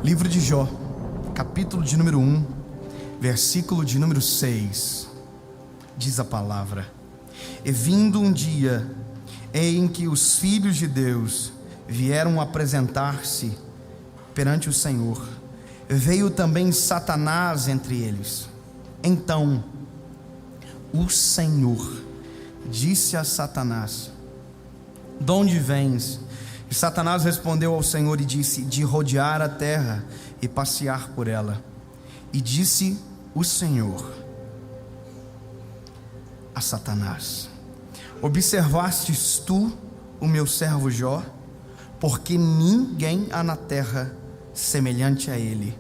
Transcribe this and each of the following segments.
Livro de Jó, capítulo de número 1, versículo de número 6, diz a palavra: E vindo um dia em que os filhos de Deus vieram apresentar-se perante o Senhor, veio também Satanás entre eles. Então o Senhor disse a Satanás: De onde vens? E Satanás respondeu ao Senhor e disse: De rodear a terra e passear por ela. E disse o Senhor a Satanás: Observastes tu o meu servo Jó? Porque ninguém há na terra semelhante a ele,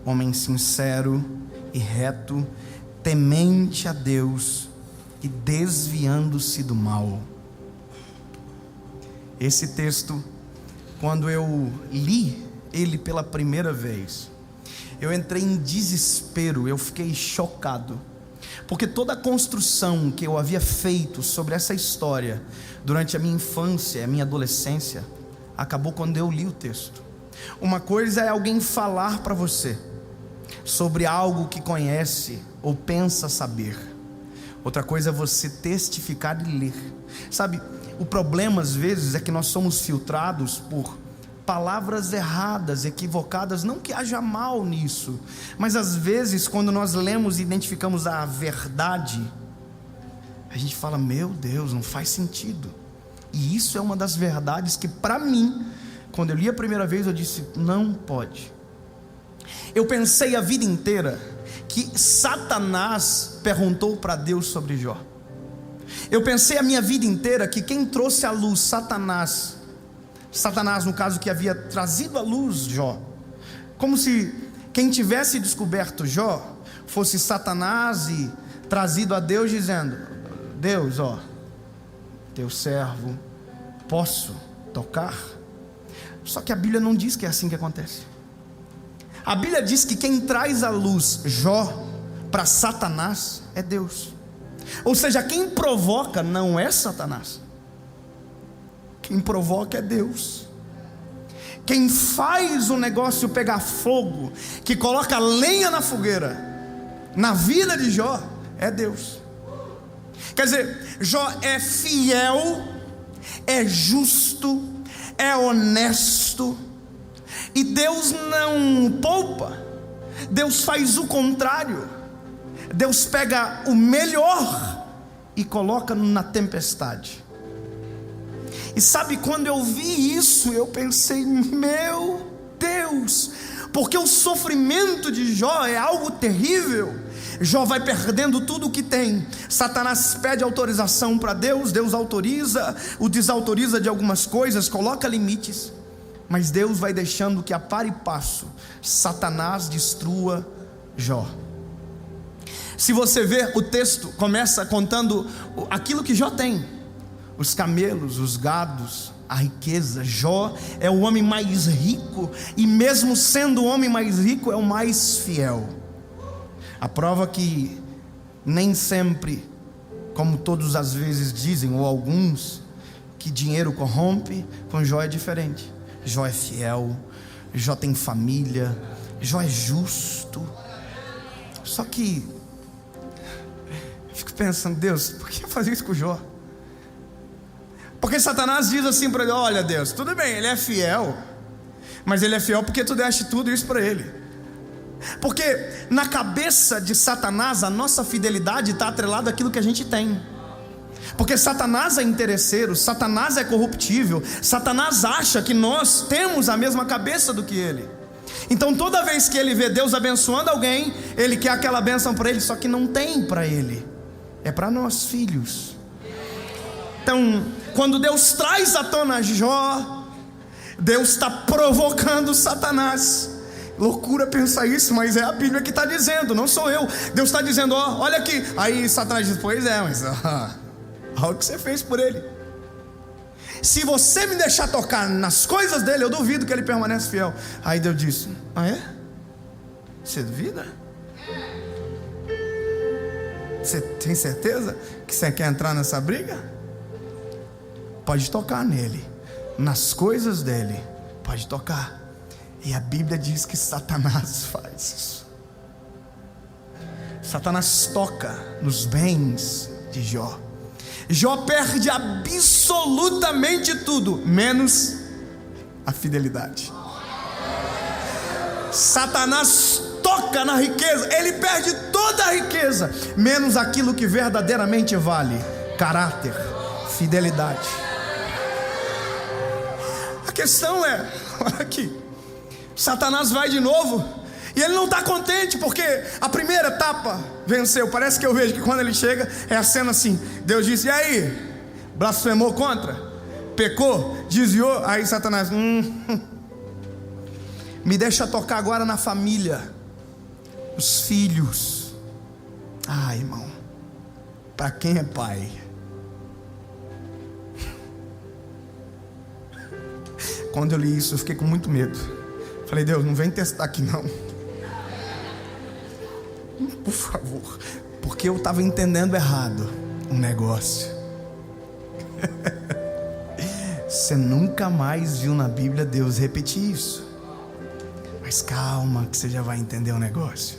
homem sincero e reto, temente a Deus e desviando-se do mal. Esse texto, quando eu li ele pela primeira vez, eu entrei em desespero, eu fiquei chocado, porque toda a construção que eu havia feito sobre essa história durante a minha infância, a minha adolescência, acabou quando eu li o texto. Uma coisa é alguém falar para você sobre algo que conhece ou pensa saber, outra coisa é você testificar e ler. Sabe, o problema às vezes é que nós somos filtrados por palavras erradas, equivocadas. Não que haja mal nisso, mas às vezes quando nós lemos e identificamos a verdade, a gente fala: meu Deus, não faz sentido. E isso é uma das verdades que, para mim, quando eu li a primeira vez, eu disse: não pode. Eu pensei a vida inteira que Satanás perguntou para Deus sobre Jó. Eu pensei a minha vida inteira que quem trouxe à luz Satanás, no caso, que havia trazido à luz Jó, como se quem tivesse descoberto Jó fosse Satanás e trazido a Deus dizendo: Deus, ó, teu servo, posso tocar? Só que a Bíblia não diz que é assim que acontece. A Bíblia diz que quem traz à luz Jó para Satanás é Deus. Ou seja, quem provoca não é Satanás, quem provoca é Deus. Quem faz o negócio pegar fogo, que coloca lenha na fogueira na vida de Jó, é Deus. Quer dizer, Jó é fiel, é justo, é honesto, e Deus não poupa. Deus faz o contrário. Deus pega o melhor e coloca na tempestade. E sabe, quando eu vi isso, eu pensei: meu Deus, porque o sofrimento de Jó é algo terrível. Jó vai perdendo tudo o que tem. Satanás pede autorização para Deus, Deus autoriza, o desautoriza de algumas coisas, coloca limites, mas Deus vai deixando que a par e passo Satanás destrua Jó. Se você ver, o texto começa contando aquilo que Jó tem: os camelos, os gados, a riqueza. Jó é o homem mais rico, e mesmo sendo o homem mais rico, é o mais fiel. A prova que nem sempre, como todos às vezes dizem, ou alguns, que dinheiro corrompe, com Jó é diferente. Jó é fiel, Jó tem família, Jó é justo. Só que fico pensando: Deus, por que fazer isso com Jó? Porque Satanás diz assim para ele: olha, Deus, tudo bem, ele é fiel, mas ele é fiel porque tu deste tudo isso para ele. Porque na cabeça de Satanás, a nossa fidelidade está atrelada àquilo que a gente tem. Porque Satanás é interesseiro, Satanás é corruptível, Satanás acha que nós temos a mesma cabeça do que ele. Então toda vez que ele vê Deus abençoando alguém, ele quer aquela bênção para ele, só que não tem para ele, é para nós, filhos. Então, quando Deus traz à tona Jó, Deus está provocando Satanás. Loucura pensar isso, mas é a Bíblia que está dizendo, não sou eu. Deus está dizendo: ó, olha aqui. Aí Satanás diz: pois é, mas olha o que você fez por ele. Se você me deixar tocar nas coisas dele, eu duvido que ele permanece fiel. Aí Deus disse: ah, é? Você duvida? Você tem certeza que você quer entrar nessa briga? Pode tocar nele, nas coisas dele, pode tocar. E a Bíblia diz que Satanás faz isso. Satanás toca nos bens de Jó. Jó perde absolutamente tudo, menos a fidelidade. Satanás toca na riqueza, ele perde toda a riqueza, menos aquilo que verdadeiramente vale: caráter, fidelidade. A questão é, olha aqui, Satanás vai de novo, e ele não está contente, porque a primeira etapa venceu. Parece que eu vejo que quando ele chega, é a cena assim: Deus disse, e aí? Blasfemou contra? Pecou? Desviou? Aí Satanás, me deixa tocar agora na família, os filhos. Ah, irmão, para quem é pai? Quando eu li isso, eu fiquei com muito medo. Falei, Deus, não vem testar aqui não, por favor, porque eu estava entendendo errado o negócio. Você nunca mais viu na Bíblia Deus repetir isso. Mas calma, que você já vai entender o negócio.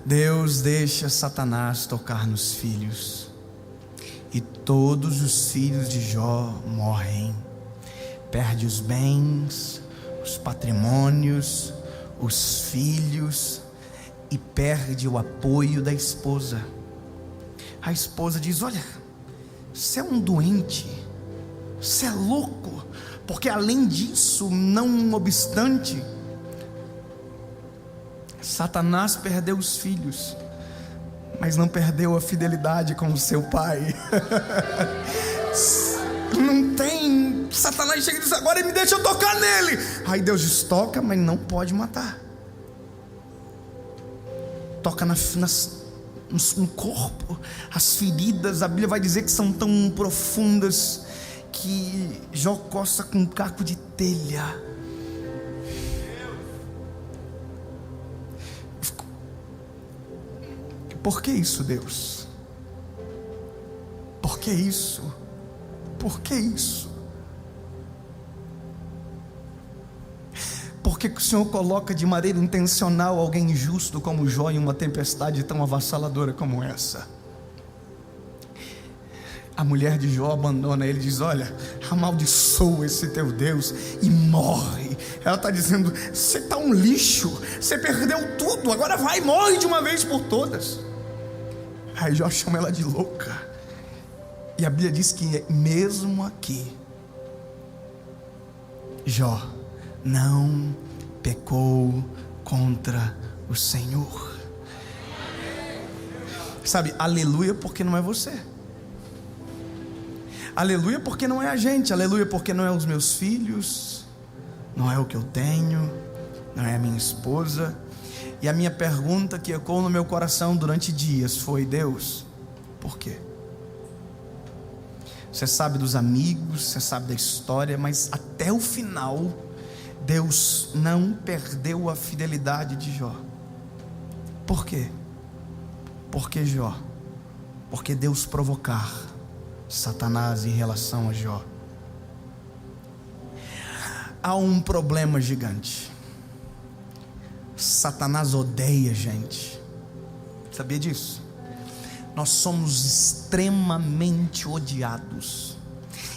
Deus deixa Satanás tocar nos filhos, e todos os filhos de Jó morrem. Perde os bens, os patrimônios, os filhos, e perde o apoio da esposa. A esposa diz, olha, você é um doente, você é louco, porque além disso, não obstante, Satanás perdeu os filhos, mas não perdeu a fidelidade com o seu pai. Não tem. Satanás chega e diz, agora me deixa eu tocar nele. Aí Deus diz, toca, mas não pode matar. Toca no corpo. As feridas, a Bíblia vai dizer que são tão profundas que Jó coça com um caco de telha. Por que isso, Deus? Por que isso? Por que isso? Por que o Senhor coloca de maneira intencional alguém injusto como Jó em uma tempestade tão avassaladora como essa? A mulher de Jó abandona ele e diz, olha, amaldiçoa esse teu Deus e morre. Ela está dizendo, você está um lixo, você perdeu tudo, agora vai, morre de uma vez por todas. Aí Jó chama ela de louca. E a Bíblia diz que mesmo aqui, Jó não pecou contra o Senhor. Sabe, aleluia, porque não é você. Aleluia, porque não é a gente. Aleluia, porque não é os meus filhos, não é o que eu tenho, não é a minha esposa. E a minha pergunta que ecoou no meu coração durante dias foi, Deus, por quê? Você sabe dos amigos, você sabe da história, mas até o final, Deus não perdeu a fidelidade de Jó. Por quê? Porque Jó, porque Deus provocar Satanás em relação a Jó. Há um problema gigante. Satanás odeia gente. Sabia disso? Nós somos extremamente odiados.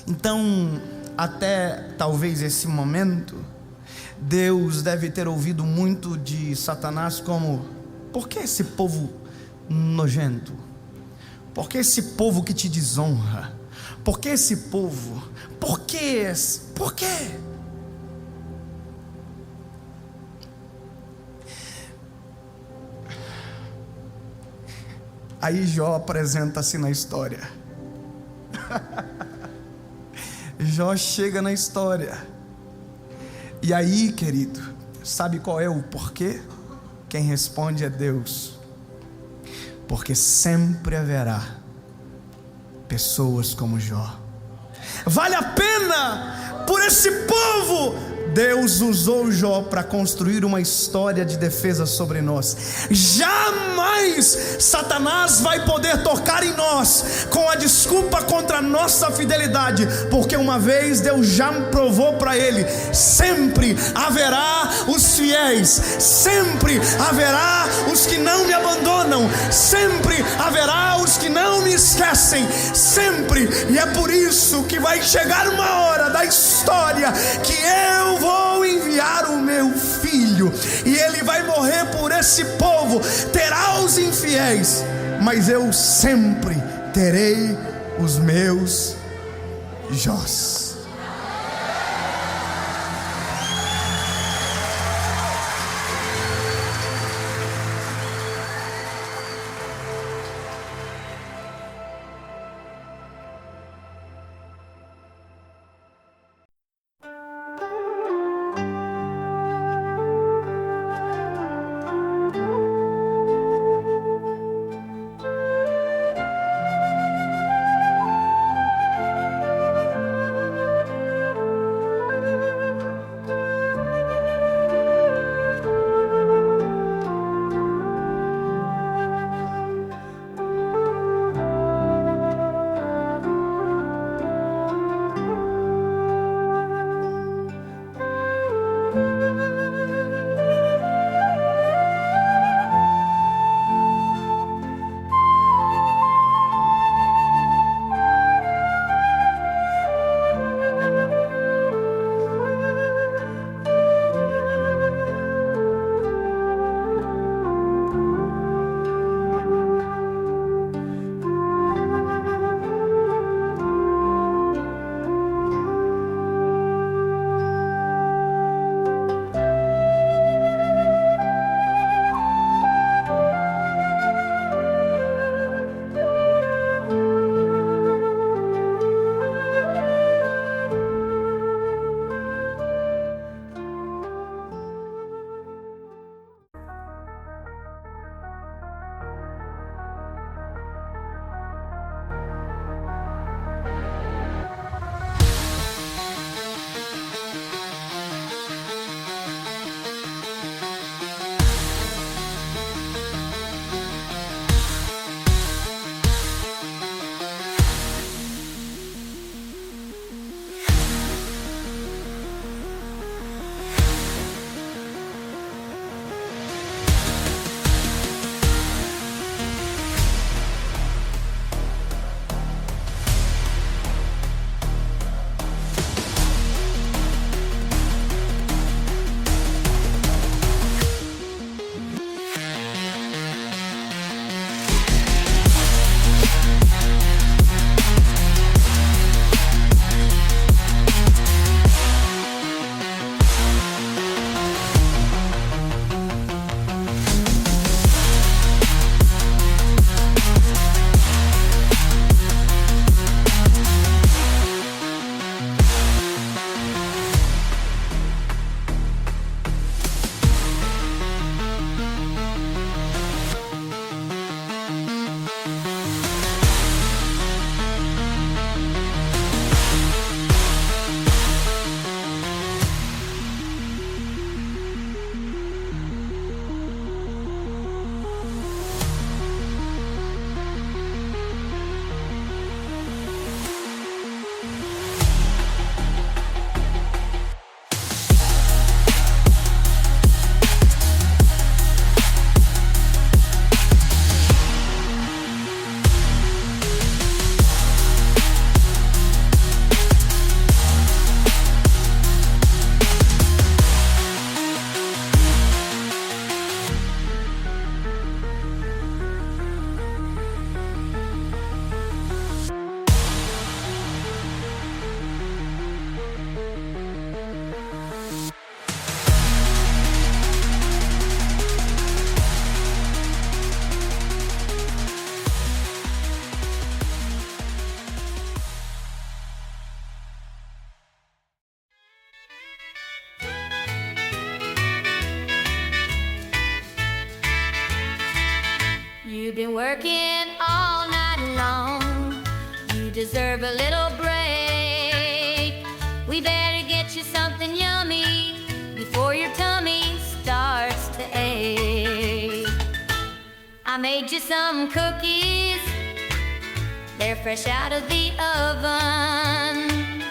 Então, até talvez esse momento, Deus deve ter ouvido muito de Satanás como: por que esse povo nojento? Por que esse povo que te desonra? Por que esse povo? Por que? Por quê? Aí Jó apresenta-se na história. Jó chega na história. E aí, querido, sabe qual é o porquê? Quem responde é Deus. Porque sempre haverá pessoas como Jó. Vale a pena por esse povo Deus usou Jó para construir uma história de defesa sobre nós. Jamais Satanás vai poder tocar em nós com a desculpa contra a nossa fidelidade, porque uma vez Deus já provou para ele: sempre haverá os fiéis, sempre haverá os que não me abandonam, sempre haverá os que não me esquecem, sempre. E é por isso que vai chegar uma hora da história que eu vou enviar o meu filho, e ele vai morrer por esse povo. Terá os infiéis, mas eu sempre terei os meus Jós. You've been working all night long. You deserve a little break. We better get you something yummy I made you some cookies. They're fresh out of the oven.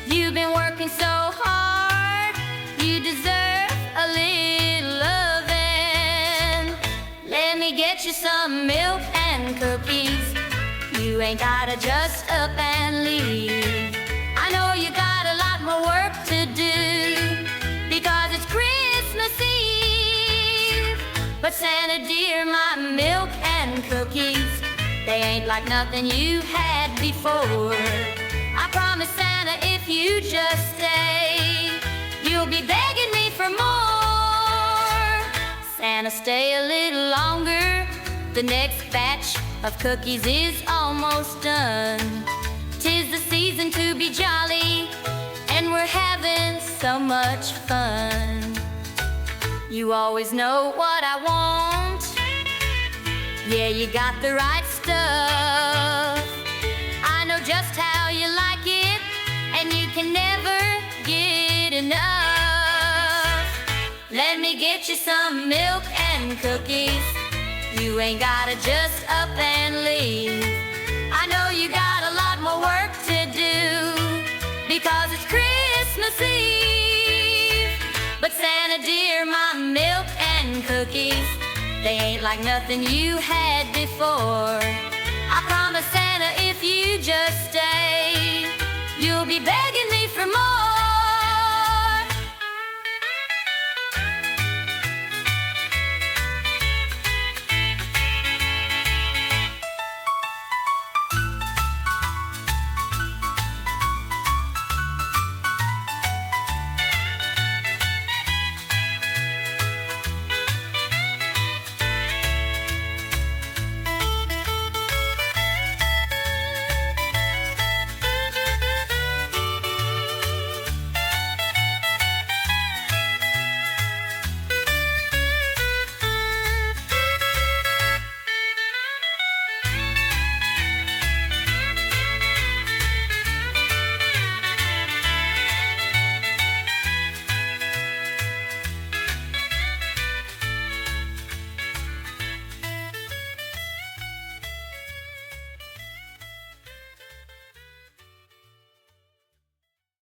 You've been working so hard, you deserve a little loving. Let me get you some milk and cookies. You ain't gotta just up and leave. I know you got a lot more work to do, because it's Christmas Eve. But Santa dear, my milk and cookies, they ain't like nothing you had before. I promise Santa, if you just stay, you'll be begging me for more. Santa, stay a little longer. The next batch of cookies is almost done. 'Tis the season to be jolly, and we're having so much fun. You always know what I want. Yeah, you got the right stuff. I know just how you like it, and you can never get enough. Let me get you some milk and cookies. You ain't gotta just up and leave. I know you got a lot more work to do, because it's Christmas Eve. But Santa dear, my milk and cookies, they ain't like nothing you had before. I promise Santa, if you just stay, you'll be begging me for more.